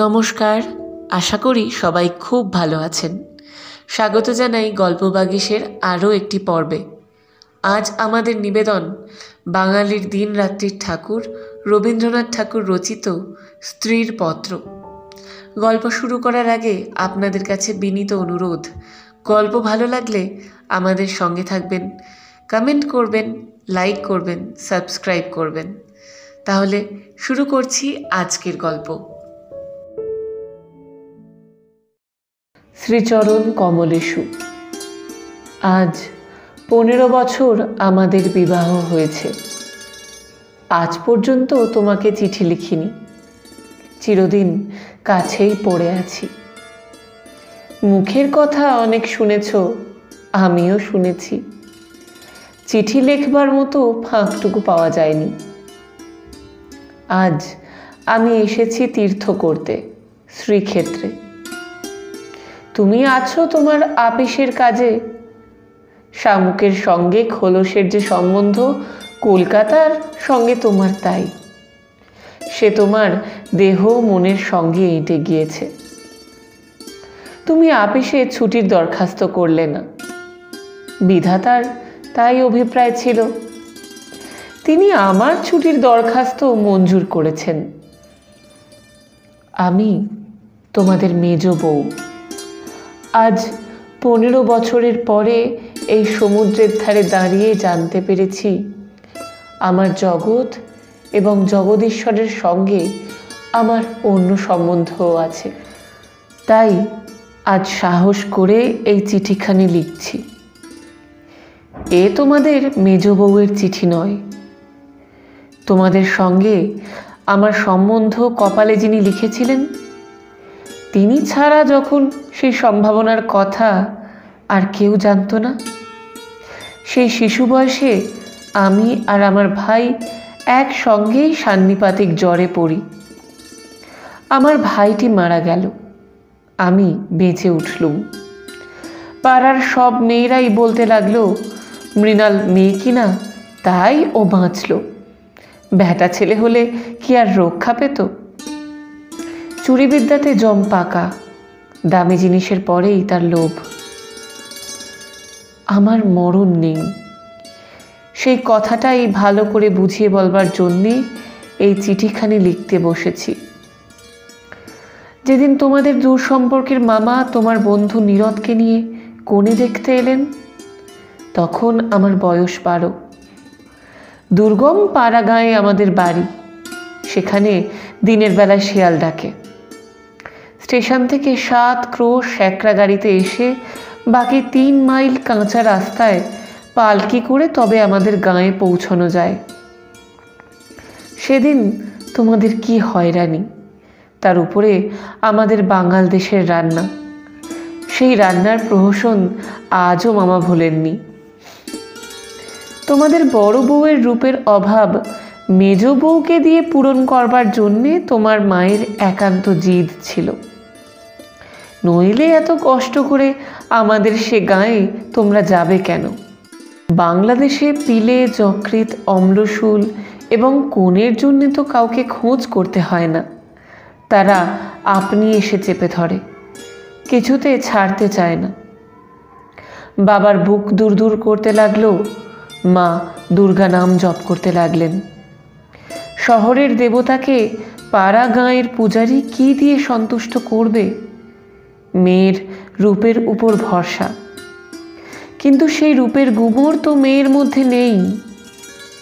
নমস্কার, আশা করি সবাই খুব ভালো আছেন। স্বাগত জানাই গল্প বাগিশের আরও একটি পর্বে। আজ আমাদের নিবেদন বাঙালির দিন রাত্রির ঠাকুর রবীন্দ্রনাথ ঠাকুর রচিত স্ত্রীর পত্র। গল্প শুরু করার আগে আপনাদের কাছে বিনীত অনুরোধ, গল্প ভালো লাগলে আমাদের সঙ্গে থাকবেন, কমেন্ট করবেন, লাইক করবেন, সাবস্ক্রাইব করবেন। তাহলে শুরু করছি আজকের গল্প। শ্রীচরণ কমলেশু। আজ 15 বছর আমাদের বিবাহ হয়েছে। আজ পর্যন্ত তোমাকে চিঠি লিখিনি, চিরদিন কাছেই পড়ে আছি। মুখের কথা অনেক শুনেছ, আমিও শুনেছি। চিঠি লেখবার মতো ফাঁকটুকু পাওয়া যায়নি। আজ আমি এসেছি তীর্থ করতে, শ্রীক্ষেত্রে। তুমি আছো তোমার আপিসের কাজে। শামুকের সঙ্গে খোলসের যে সম্বন্ধ, কলকাতার সঙ্গে তোমার তাই। সে তোমার দেহ মনের সঙ্গে এঁটে গিয়েছে। তুমি আপিসে ছুটির দরখাস্ত করলে না, বিধাতার তাই অভিপ্রায় ছিল। তিনি আমার ছুটির দরখাস্ত মঞ্জুর করেছেন। আমি তোমাদের মেজ বউ। আজ 15 বছরের পরে এই সমুদ্রের ধারে দাঁড়িয়ে জানতে পেরেছি আমার জগৎ এবং জগদীশ্বরের সঙ্গে আমার অন্য সম্বন্ধও আছে। তাই আজ সাহস করে এই চিঠিখানি লিখছি। এ তোমাদের মেজ বউয়ের চিঠি নয়। তোমাদের সঙ্গে আমার সম্বন্ধ কপালে যিনি লিখেছিলেন, তিনি ছাড়া যখন সেই সম্ভাবনার কথা আর কেউ জানত না, সেই শিশু বয়সে আমি আর আমার ভাই একসঙ্গেই সান্নিপাতিক জ্বরে পড়ি। আমার ভাইটি মারা গেল, আমি বেঁচে উঠলুম। পাড়ার সব মেয়েরাই বলতে লাগলো, মৃণাল মেয়ে কিনা, তাই ও বাঁচল। ব্যাটা ছেলে হলে কি আর রক্ষা পেত? চুরিবিদ্যাতে জম পাকা, দামি জিনিসের পরেই তার লোভ। আমার মরণ নেই, সেই কথাটাই ভালো করে বুঝিয়ে বলবার জন্যে এই চিঠিখানি লিখতে বসেছি। যেদিন তোমাদের দূর সম্পর্কের মামা তোমার বন্ধু নীরদকে নিয়ে কনে দেখতে এলেন, তখন আমার বয়স 12। দুর্গম পাড়া গাঁয়ে আমাদের বাড়ি। সেখানে দিনের বেলায় শেয়াল ডাকে। স্টেশন থেকে 7 ক্রোশ একরা গাড়িতে এসে বাকি 3 মাইল কাঁচা রাস্তায় পালকি করে তবে আমাদের গাঁয়ে পৌঁছানো যায়। সেদিন তোমাদের কি হয়রানি, তার উপরে আমাদের বাঙাল দেশের রান্না। সেই রান্নার প্রহসন আজও মামা ভোলেননি। তোমাদের বড় বউয়ের রূপের অভাব মেজ বউকে দিয়ে পূরণ করবার জন্যে তোমার মায়ের একান্ত জিদ ছিল। নইলে এত কষ্ট করে আমাদের সে গাঁয়ে তোমরা যাবে কেন? বাংলাদেশে পিলে, যকৃৎ, অম্লশূল এবং কোণের জন্যে তো কাউকে খোঁজ করতে হয় না। তারা আপনি এসে চেপে ধরে, কিছুতে ছাড়তে চায় না। বাবার বুক দূর দূর করতে লাগলো, মা দুর্গা নাম জপ করতে লাগলেন। শহরের দেবতাকে পাড়া গাঁয়ের পূজারী কি দিয়ে সন্তুষ্ট করবে? মেয়ের রূপের উপর ভরসা, কিন্তু সেই রূপের গুমর তো মেয়ের মধ্যে নেই।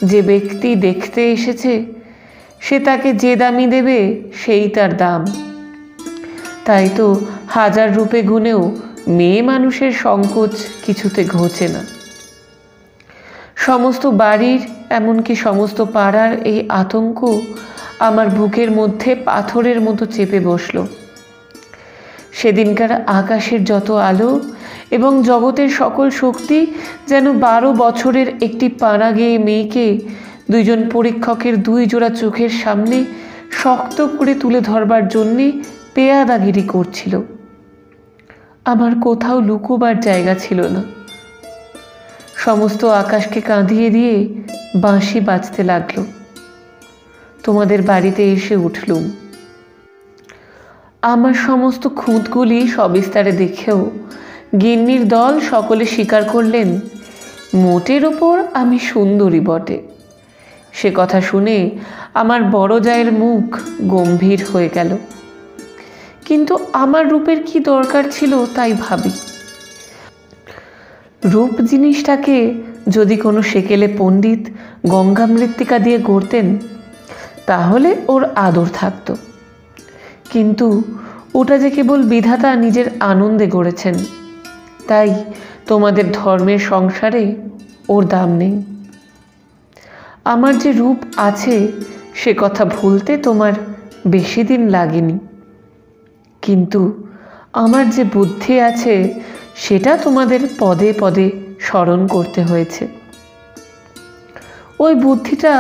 যে ব্যক্তি দেখতে এসেছে, সে তাকে যে দামই দেবে সেই তার দাম। তাই তো হাজার রূপে গুণেও মেয়ে মানুষের সংকোচ কিছুতে ঘোচে না। সমস্ত বাড়ির, এমনকি সমস্ত পাড়ার এই আতঙ্ক আমার বুকের মধ্যে পাথরের মতো চেপে বসল। সেদিনকার আকাশের যত আলো এবং জগতের সকল শক্তি যেন 12 বছরের একটি পাড়া গেয়ে মেয়েকে 2 পরীক্ষকের 2 জোড়া চোখের সামনে শক্ত করে তুলে ধরবার জন্যে পেয়াদাগিরি করছিল। আমার কোথাও লুকোবার জায়গা ছিল না। সমস্ত আকাশকে কাঁদিয়ে দিয়ে বাঁশি বাজতে লাগলো। তোমাদের বাড়িতে এসে উঠলুম। আমার সমস্ত খুঁতগুলি সবিস্তারে দেখেও গিন্নির দল সকলে স্বীকার করলেন মোটের ওপর আমি সুন্দরী বটে। সে কথা শুনে আমার বড় জায়ের মুখ গম্ভীর হয়ে গেল। কিন্তু আমার রূপের কি দরকার ছিল তাই ভাবি। রূপ জিনিসটাকে যদি কোনো সেকেলে পণ্ডিত গঙ্গা মৃত্তিকা দিয়ে গড়তেন তাহলে ওর আদর থাকত, কিন্তু ওটা যে কেবল বিধাতা নিজের আনন্দে গড়েছেন, তাই তোমাদের ধর্মের সংসারে ওর দাম নেই। আমার যে রূপ আছে সে কথা ভুলতে তোমার বেশি দিন লাগেনি, কিন্তু আমার যে বুদ্ধি আছে সেটা তোমাদের পদে পদে স্মরণ করতে হয়েছে। ওই বুদ্ধিটা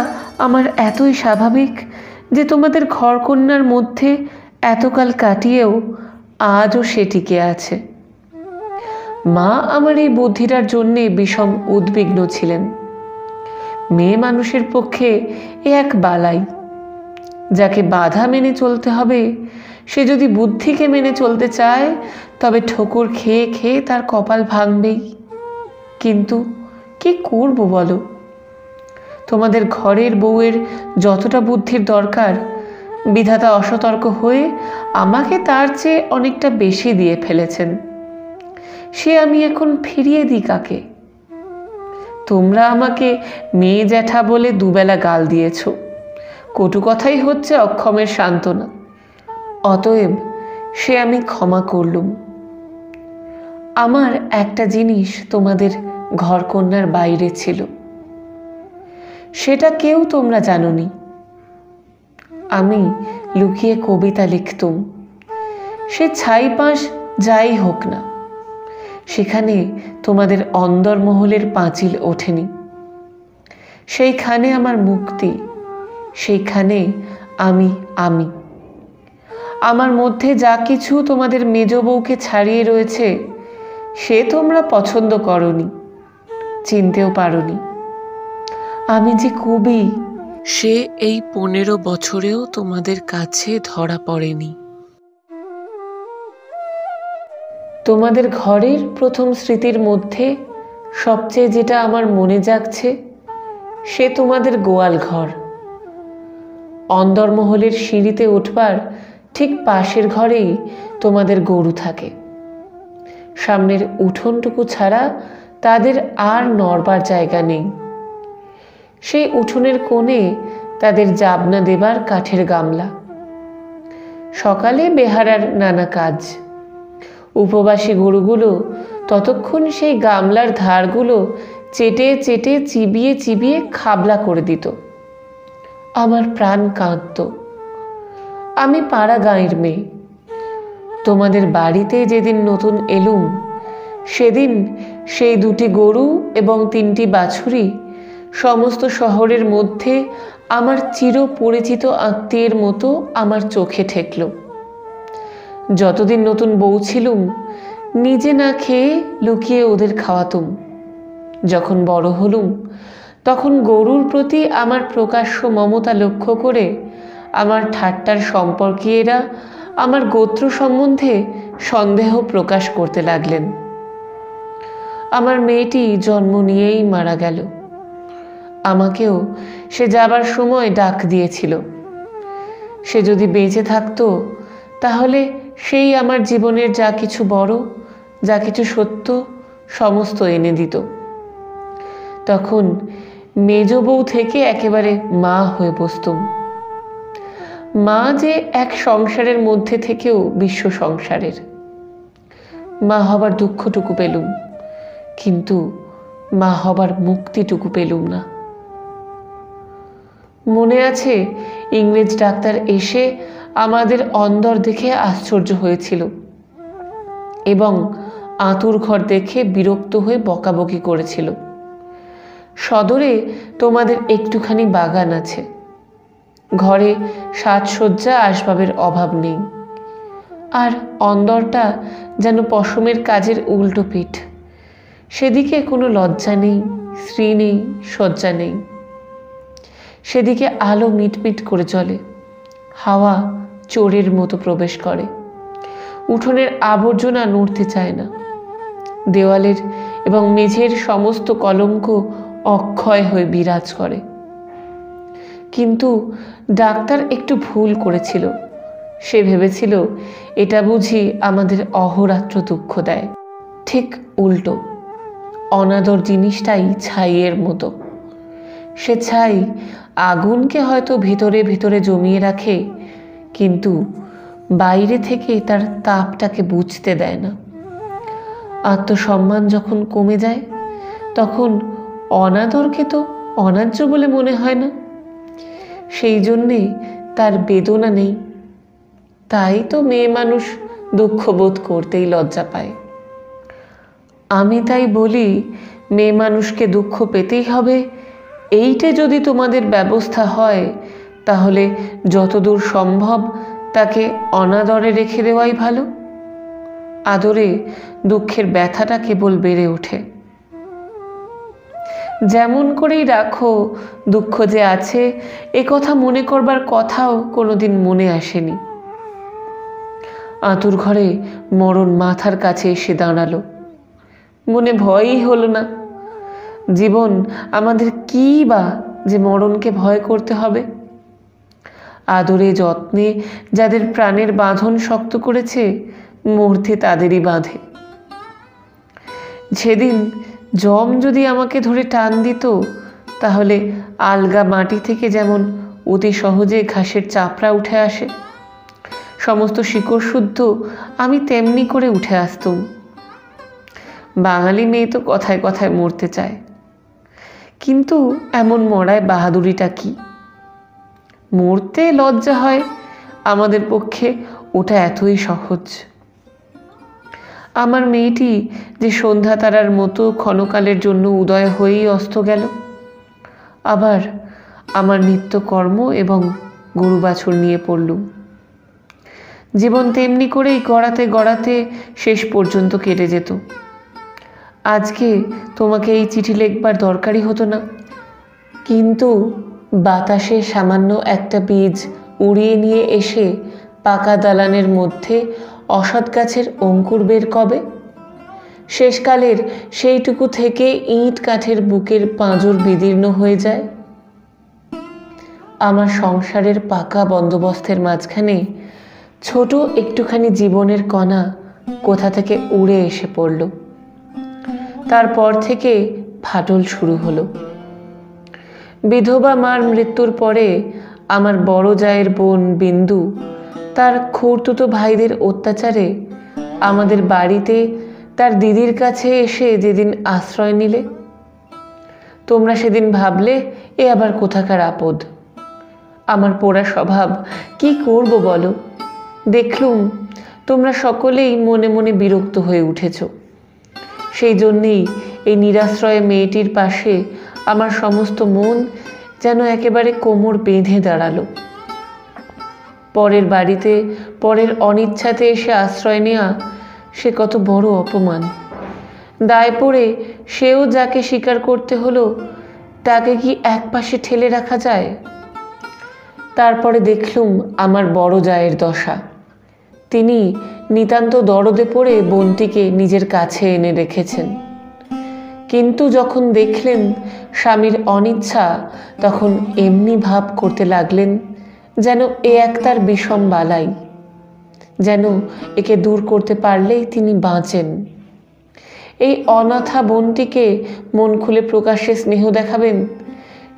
আমার এতই স্বাভাবিক যে তোমাদের ঘরকন্যার মধ্যে এতকাল কাটিয়েও আজও সে টিকে আছে। মা আমার এই বুদ্ধিটার জন্যে বিষম উদ্বিগ্ন ছিলেন। মেয়ে মানুষের পক্ষে এ এক বালাই। যাকে বাধা মেনে চলতে হবে সে যদি বুদ্ধিকে মেনে চলতে চায় তবে ঠোকর খেয়ে খেয়ে তার কপাল ভাঙবেই। কিন্তু কি করব বলো? তোমাদের ঘরের বউয়ের যতটা বুদ্ধির দরকার বিধাতা অসতর্ক হয়ে আমাকে তার চেয়ে অনেকটা বেশি দিয়ে ফেলেছেন। সে আমি এখন ফিরিয়ে দিই কাকে? তোমরা আমাকে মেয়ে জ্যাঠা বলে দুবেলা গাল দিয়েছ, কটু কথাই হচ্ছে অক্ষমের সান্ত্বনা। অতএব সে আমি ক্ষমা করলুম। আমার একটা জিনিস তোমাদের ঘরকন্যার বাইরে ছিল, সেটা কেউ তোমরা জানোনি। আমি লুকিয়ে কবিতা লিখতুম, সে ছাইপাঁশ যাই হোক না, সেখানে তোমাদের অন্দরমহলের পাঁচিল ওঠেনি। সেইখানে আমার মুক্তি, সেইখানে আমি আমি। আমার মধ্যে যা কিছু তোমাদের মেজ বউকে ছাড়িয়ে রয়েছে সে তোমরা পছন্দ করনি, চিনতেও পারোনি। আমি যে কবি সে এই 15 বছরেও তোমাদের কাছে ধরা পড়েনি। তোমাদের ঘরের প্রথম স্মৃতির মধ্যে সবচেয়ে যেটা আমার মনে জাগছে সে তোমাদের গোয়াল ঘর। অন্দরমহলের সিঁড়িতে উঠবার ঠিক পাশের ঘরেই তোমাদের গরু থাকে। সামনের উঠোনটুকু ছাড়া তাদের আর নড়বার জায়গা নেই। সেই উঠোনের কোণে তাদের জাবনা দেবার কাঠের গামলা। সকালে বেহারার নানা কাজ। উপবাসী গরুগুলো ততক্ষণ সেই গামলার ধারগুলো চেটে চেটে চিবিয়ে চিবিয়ে খাবলা করে দিত। আমার প্রাণ কাঁদত। আমি পাড়া গাঁয়ের মেয়ে। তোমাদের বাড়িতে যেদিন নতুন এলুম সেদিন সেই 2টি গরু এবং 3টি বাছুরি সমস্ত শহরের মধ্যে আমার চিরপরিচিত আত্মীয়ের মতো আমার চোখে ঠেকল। যতদিন নতুন বউ ছিলুম নিজে না খেয়ে লুকিয়ে ওদের খাওয়াতুম। যখন বড় হলুম তখন গরুর প্রতি আমার প্রকাশ্য মমতা লক্ষ্য করে আমার ঠাট্টার সম্পর্কীয়েরা আমার গোত্র সম্বন্ধে সন্দেহ প্রকাশ করতে লাগলেন। আমার মেয়েটি জন্ম নিয়েই মারা গেল। আমাকেও সে যাবার সময় ডাক দিয়েছিল। সে যদি বেঁচে থাকতো তাহলে সেই আমার জীবনের যা কিছু বড়, যা কিছু সত্য সমস্ত এনে দিত। তখন মেজ বউ থেকে একেবারে মা হয়ে বসতুম। মা যে এক সংসারের মধ্যে থেকেও বিশ্ব সংসারের। মা হবার দুঃখটুকু পেলুম, কিন্তু মা হবার মুক্তিটুকু পেলুম না। মনে আছে ইংরেজ ডাক্তার এসে আমাদের অন্দর দেখে আশ্চর্য হয়েছিল এবং আঁতুর ঘর দেখে বিরক্ত হয়ে বকাবকি করেছিল। সদরে তোমাদের একটুখানি বাগান আছে, ঘরে সাজসজ্জা আসবাবের অভাব নেই, আর অন্দরটা যেন পশমের কাজের উল্টো পিঠ। সেদিকে কোনো লজ্জা নেই, স্ত্রী নেই, শয্যা নেই। সেদিকে আলো মিটমিট করে চলে, হাওয়া চোরের মতো প্রবেশ করে। উঠোনের আবর্জনা নড়তে চায় না। দেওয়ালের এবং মেঝের সমস্ত কলঙ্ক অক্ষয় হয়ে বিরাজ করে। কিন্তু ডাক্তার একটু ভুল করেছিল। সে ভেবেছিল এটা বুঝি আমাদের অহোরাত্র দুঃখ দেয়। ঠিক উল্টো, অনাদর জিনিসটাই ছাইয়ের মতো। সে ছাই আগুনকে হয়তো ভিতরে ভিতরে জমিয়ে রাখে, কিন্তু বাইরে থেকে তার তাপটাকে বুঝতে দেয় না। আত্মসম্মান যখন কমে যায়, তখন অনাদরকে তো অন্যায্য বলে মনে হয় না। সেই জন্যে তার বেদনা নেই। তাই তো মেয়ে মানুষ দুঃখ বোধ করতেই লজ্জা পায়। আমি তাই বলি, মেয়ে মানুষকে দুঃখ পেতেই হবে, এইটে যদি তোমাদের ব্যবস্থা হয়, তাহলে যতদূর সম্ভব তাকে অনাদরে রেখে দেওয়াই ভালো। আদরে দুঃখের ব্যথাটা কেবল বেড়ে ওঠে। যেমন করেই রাখো, দুঃখ যে আছে এ কথা মনে করবার কথাও কোনোদিন মনে আসেনি। আঁতুর ঘরে মরণ মাথার কাছে এসে দাঁড়ালো। মনে ভয়ই হলো না। জীবন আমাদের কী বা যে মরণকে ভয় করতে হবে? আদরে যত্নে যাদের প্রাণের বাঁধন শক্ত করেছে, মূর্তি তাদেরই বাঁধে। সেদিন যম যদি আমাকে ধরে টান দিত, তাহলে আলগা মাটি থেকে যেমন অতি সহজে ঘাসের চাপড়া উঠে আসে, সমস্ত শিকড় শুদ্ধ আমি তেমনি করে উঠে আসতুম। বাঙালি মেয়ে তো কথায় কথায় মরতে চায়, কিন্তু এমন মরায় বাহাদুরিটা কি? মরতে লজ্জা হয়, আমাদের পক্ষে ওটা এতই সহজ। আমার মেয়েটি যে সন্ধ্যা তারার মতো ক্ষণকালের জন্য উদয় হয়েই অস্ত গেল। আবার আমার নিত্যকর্ম এবং গরু বাছুর নিয়ে পড়লুম। জীবন তেমনি করেই গড়াতে গড়াতে শেষ পর্যন্ত কেটে যেত। আজকে তোমাকে এই চিঠি লিখবার দরকারই হতো না, কিন্তু বাতাসে সামান্য একটা বীজ উড়িয়ে নিয়ে এসে পাকা দালানের মধ্যে অসৎ গাছের অঙ্কুর বের কবে? শেষকালের সেইটুকু থেকে ইট কাঠের বুকের পাঁজর বিদীর্ণ হয়ে যায়। আমার সংসারের পাকা বন্দোবস্তের মাঝখানে ছোট একটুখানি জীবনের কণা কোথা থেকে উড়ে এসে পড়ল। তারপর থেকে ফাটল শুরু হলো। বিধবা মার মৃত্যুর পরে আমার বড় জায়ের বোন বিন্দু তার খুড়তুতো ভাইদের অত্যাচারে আমাদের বাড়িতে তার দিদির কাছে এসে যেদিন আশ্রয় নিলে, তোমরা সেদিন ভাবলে এ আবার কোথাকার আপদ। আমার পোড়া স্বভাব কি করব বলো? দেখলুম তোমরা সকলেই মনে মনে বিরক্ত হয়ে উঠেছ। সেই জন্যেই এই নিরাশ্রয় মেয়েটির পাশে আমার সমস্ত মন যেন একেবারে কোমর বেঁধে দাঁড়ালো। পরের বাড়িতে পরের অনিচ্ছাতে এসে আশ্রয় নেওয়া সে কত বড় অপমান। দায় পড়ে সেও যাকে স্বীকার করতে হলো, তাকে কি এক পাশে ঠেলে রাখা যায়? তারপরে দেখলুম আমার বড় জায়ের দশা। তিনি নিতান্ত দরদে পড়ে বোনটিকে নিজের কাছে এনে রেখেছেন, কিন্তু যখন দেখলেন স্বামীর অনিচ্ছা, তখন এমনি ভাব করতে লাগলেন যেন এ এক তার বিষম বালাই, যেন একে দূর করতে পারলেই তিনি বাঁচেন। এই অনাথা বোনটিকে মন খুলে প্রকাশ্যে স্নেহ দেখাবেন,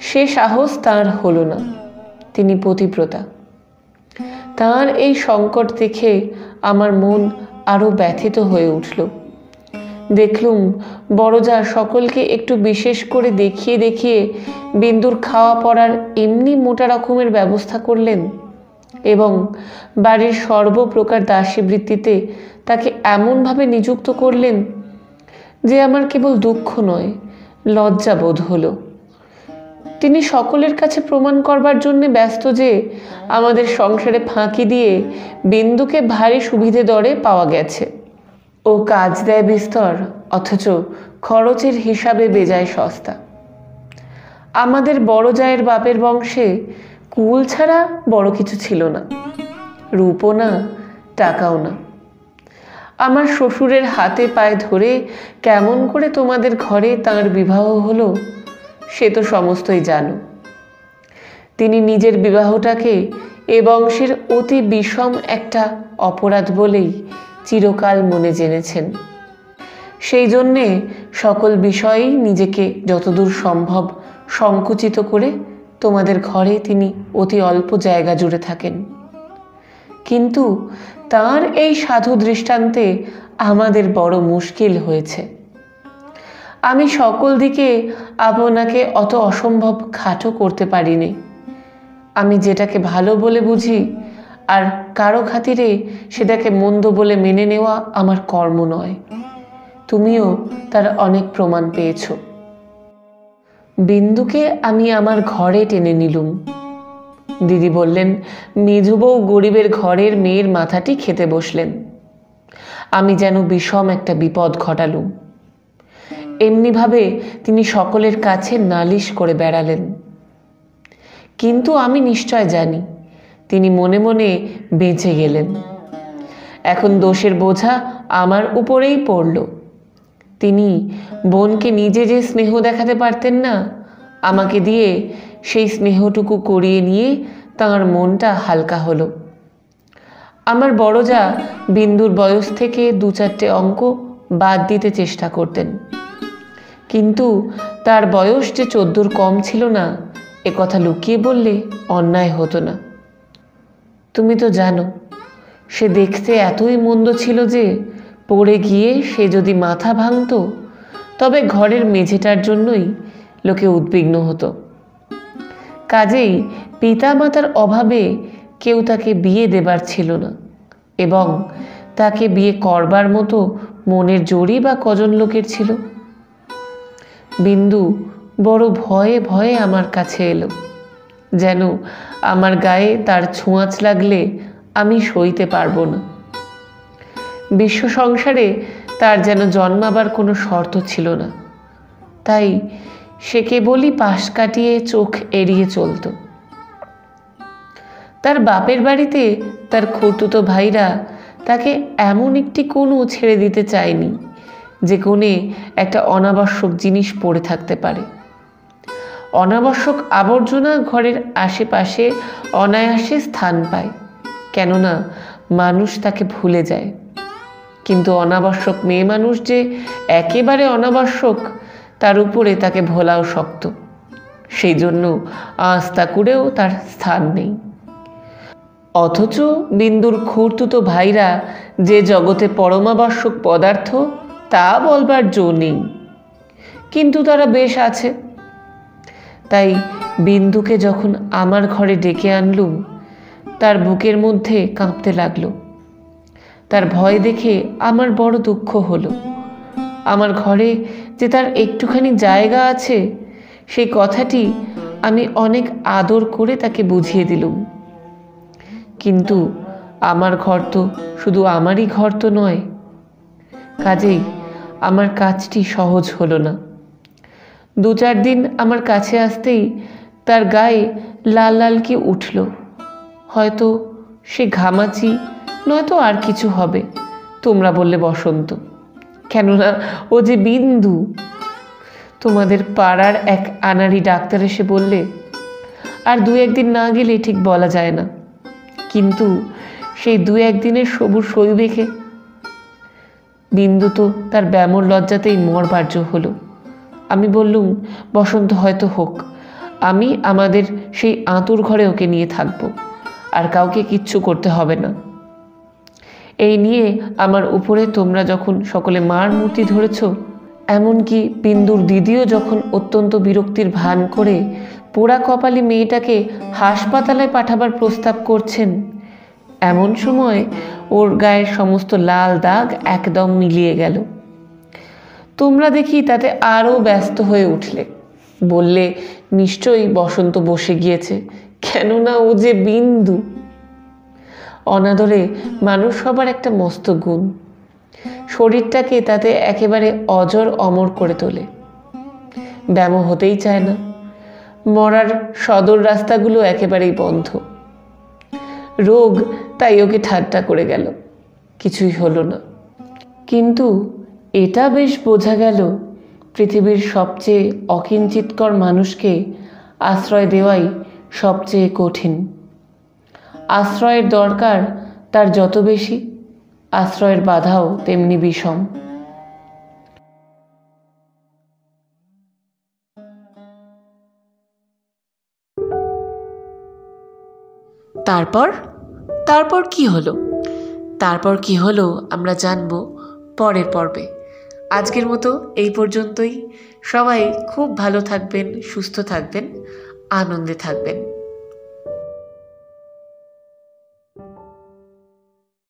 সে সাহস তাঁর হলো না। তিনি পতিব্রতা। তাঁর এই সংকট দেখে আমার মন আরো ব্যথিত হয়ে উঠল। দেখলুম বড়জা সকলকে একটু বিশেষ করে দেখিয়ে দেখিয়ে বিন্দুর খাওয়া পড়ার এমনি মোটা রকমের ব্যবস্থা করলেন এবং বাড়ির সর্বপ্রকার দাসী বৃত্তিতে তাকে এমনভাবে নিযুক্ত করলেন যে আমার কেবল দুঃখ নয়, লজ্জা বোধ হলো। তিনি সকলের কাছে প্রমাণ করবার জন্য ব্যস্ত যে আমাদের সংসারে ফাঁকি দিয়ে বিন্দুকে ভারী সুবিধে দরে পাওয়া গেছে। ও কাজ দেয় বিস্তর, অথচ খরচের হিসাবে বেজায় সস্তা। আমাদের বড় জায়ের বাপের বংশে কুল ছাড়া বড় কিছু ছিল না, রূপও না, টাকাও না। আমার শ্বশুরের হাতে পায়ে ধরে কেমন করে তোমাদের ঘরে তাঁর বিবাহ হলো সে তো সমস্তই জানো। তিনি নিজের বিবাহটাকে এ বংশের অতি বিষম একটা অপরাধ বলেই চিরকাল মনে জেনেছেন। সেই জন্যে সকল বিষয়েই নিজেকে যতদূর সম্ভব সংকুচিত করে তোমাদের ঘরে তিনি অতি অল্প জায়গা জুড়ে থাকেন। কিন্তু তার এই সাধু দৃষ্টান্তে আমাদের বড় মুশকিল হয়েছে। আমি সকল দিকে আপনাকে অত অসম্ভব খাটো করতে পারিনি। আমি যেটাকে ভালো বলে বুঝি আর কারো খাতিরে সেটাকে মন্দ বলে মেনে নেওয়া আমার কর্ম নয়। তুমিও তার অনেক প্রমাণ পেয়েছ। বিন্দুকে আমি আমার ঘরে টেনে নিলুম। দিদি বললেন, মেজবউ গরিবের ঘরের মেয়ের মাথাটি খেতে বসলেন। আমি যেন বিষম একটা বিপদ ঘটালুম। এমনিভাবে তিনি সকলের কাছে নালিশ করে বেড়ালেন। কিন্তু আমি নিশ্চয় জানি তিনি মনে মনে বেঁচে গেলেন। এখন দোষের বোঝা আমার উপরেই পড়ল। তিনি বোনকে নিজে যে স্নেহ দেখাতে পারতেন না, আমাকে দিয়ে সেই স্নেহটুকু করিয়ে নিয়ে তাঁর মনটা হালকা হলো। আমার বড় যা বিন্দুর বয়স থেকে 2-4টে অঙ্ক বাদ দিতে চেষ্টা করতেন, কিন্তু তার বয়স যে 14 কম ছিল না এ কথা লুকিয়ে বললে অন্যায় হতো না। তুমি তো জানো সে দেখতে এতই মন্দ ছিল যে পড়ে গিয়ে সে যদি মাথা ভাঙত তবে ঘরের মেঝেটার জন্যই লোকে উদ্বিগ্ন হতো। কাজেই পিতামাতার অভাবে কেউ তাকে বিয়ে দেবার ছিল না, এবং তাকে বিয়ে করবার মতো মনের জোরই বা কজন লোকের ছিল। বিন্দু বড় ভয়ে ভয়ে আমার কাছে এলো, যেন আমার গায়ে তার ছোঁয়াচ লাগলে আমি সইতে পারবো না। বিশ্ব সংসারে তার যেন জন্মাবার কোনো শর্ত ছিল না, তাই সে কেবলই পাশ কাটিয়ে চোখ এড়িয়ে চলত। তার বাপের বাড়িতে তার খুড়তুতো ভাইরা তাকে এমন একটি কোণও ছেড়ে দিতে চায়নি যে কোণে একটা অনাবশ্যক জিনিস পড়ে থাকতে পারে। অনাবশ্যক আবর্জনা ঘরের আশেপাশে অনায়াসে স্থান পায়, কেননা মানুষ তাকে ভুলে যায়। কিন্তু অনাবশ্যক মেয়ে মানুষ যে একেবারে অনাবশ্যক তার উপরে তাকে ভোলাও শক্ত, সেই জন্য আস্তা করেও তার স্থান নেই। অথচ বিন্দুর খুড়তুতো ভাইরা যে জগতে পরমাবশ্যক পদার্থ তা বলবার জো নেই, কিন্তু তারা বেশ আছে। তাই বিন্দুকে যখন আমার ঘরে ডেকে আনলুম তার বুকের মধ্যে কাঁপতে লাগলো। তার ভয় দেখে আমার বড় দুঃখ হলো। আমার ঘরে যে তার একটুখানি জায়গা আছে সেই কথাটি আমি অনেক আদর করে তাকে বুঝিয়ে দিলুম। কিন্তু আমার ঘর তো শুধু আমারই ঘর তো নয়, কাজেই আমার কাজটি সহজ হলো না। 2-4 দিন আমার কাছে আসতেই তার গায়ে লাল লাল কি উঠল। হয়তো সে ঘামাচি, নয়তো আর কিছু হবে। তোমরা বললে বসন্ত, কেননা ও যে বিন্দু। তোমাদের পাড়ার এক আনাড়ি ডাক্তার এসে বললে আর 2-1 দিন না গেলে ঠিক বলা যায় না, কিন্তু সেই 2-1 দিনের সবুর সইবে কে? বিন্দু তো তার ব্যামোর লজ্জাতেই মরবার্য হলো। আমি বললুম, বসন্ত হয়তো হোক, আমি আমাদের সেই আঁতুর ঘরে ওকে নিয়ে থাকবো, আর কাউকে কিচ্ছু করতে হবে না। এই নিয়ে আমার উপরে তোমরা যখন সকলে মার মূর্তি ধরেছ, এমনকি বিন্দুর দিদিও যখন অত্যন্ত বিরক্তির ভান করে পোড়া কপালি মেয়েটাকে হাসপাতালে পাঠাবার প্রস্তাব করছেন, এমন সময় ওর গায়ের সমস্ত লাল দাগ একদম মিলিয়ে গেল। তোমরা দেখি তাতে আরও ব্যস্ত হয়ে উঠলে, বললে নিশ্চয়ই বসন্ত বসে গিয়েছে, কেননা ও যে বিন্দু। অনাদরে মানুষ হবার একটা মস্ত গুণ, শরীরটাকে তাতে একেবারে অজর অমর করে তোলে। ব্যামো হতেই চায় না, মরার সদর রাস্তাগুলো একেবারেই বন্ধ। রোগ তাই ওকে ঠাট্টা করে গেল, কিছুই হলো না। কিন্তু এটা বেশ বোঝা গেল পৃথিবীর সবচেয়ে অকিঞ্চিতকর মানুষকে আশ্রয় দেওয়াই সবচেয়ে কঠিন। আশ্রয়ের দরকার তার যত বেশি, আশ্রয়ের বাধাও তেমনি বিষম। তারপর কি হলো? তারপর কি হলো আমরা জানবো পরের পর্বে। আজকের মতো এই পর্যন্তই। সবাই খুব ভালো থাকবেন, সুস্থ থাকবেন, আনন্দে থাকবেন।